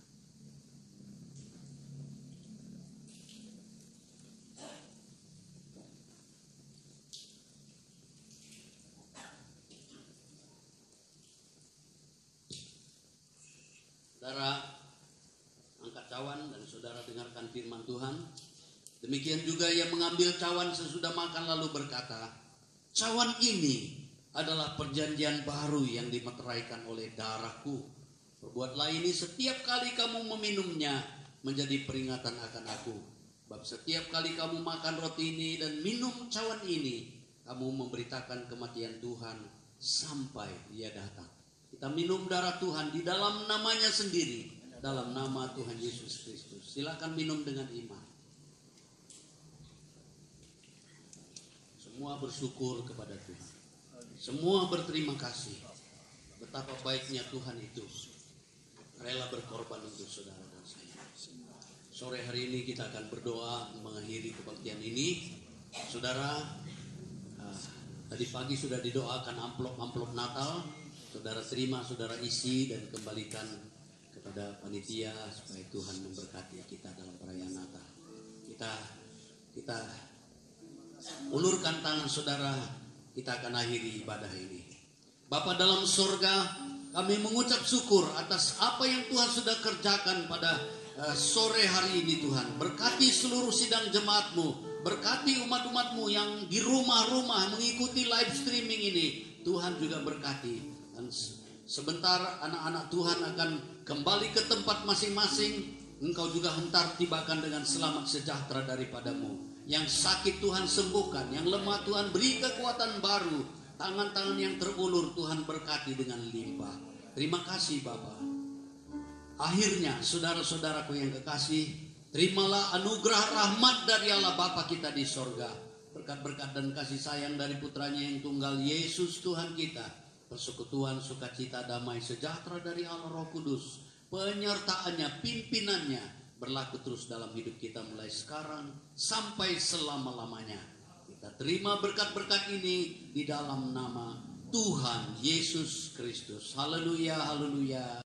Saudara angkat cawan dan saudara dengarkan firman Tuhan. Demikian juga ia mengambil cawan sesudah makan lalu berkata, cawan ini adalah perjanjian baru yang dimeteraikan oleh darahku. Perbuatlah ini setiap kali kamu meminumnya menjadi peringatan akan aku. Sebab setiap kali kamu makan roti ini dan minum cawan ini, kamu memberitakan kematian Tuhan sampai ia datang. Kita minum darah Tuhan di dalam namanya sendiri, dalam nama Tuhan Yesus Kristus. Silakan minum dengan iman. Semua bersyukur kepada Tuhan. Semua berterima kasih. Betapa baiknya Tuhan itu. Rela berkorban untuk saudara dan saya. Sore hari ini kita akan berdoa mengakhiri kebaktian ini. Saudara, tadi pagi sudah didoakan amplop-amplop Natal. Saudara terima, saudara isi dan kembalikan kepada panitia supaya Tuhan memberkati kita dalam perayaan Natal. Kita ulurkan tangan saudara, kita akan akhiri ibadah ini. Bapa dalam surga, kami mengucap syukur atas apa yang Tuhan sudah kerjakan pada sore hari ini Tuhan. Berkati seluruh sidang jemaat-Mu, berkati umat-umat-Mu yang di rumah-rumah mengikuti live streaming ini. Tuhan juga berkati. Dan sebentar anak-anak Tuhan akan kembali ke tempat masing-masing. Engkau juga hentar tibakan dengan selamat sejahtera daripada-Mu. Yang sakit Tuhan sembuhkan, yang lemah Tuhan beri kekuatan baru. Tangan-tangan yang terulur Tuhan berkati dengan limpah. Terima kasih Bapa. Akhirnya saudara-saudaraku yang kekasih, terimalah anugerah rahmat dari Allah Bapa kita di sorga. Berkat-berkat dan kasih sayang dari putranya yang tunggal Yesus Tuhan kita. Persekutuan, sukacita, damai, sejahtera dari Allah Roh Kudus, penyertaannya, pimpinannya berlaku terus dalam hidup kita mulai sekarang sampai selama-lamanya. Kita terima berkat-berkat ini di dalam nama Tuhan Yesus Kristus. Haleluya, haleluya.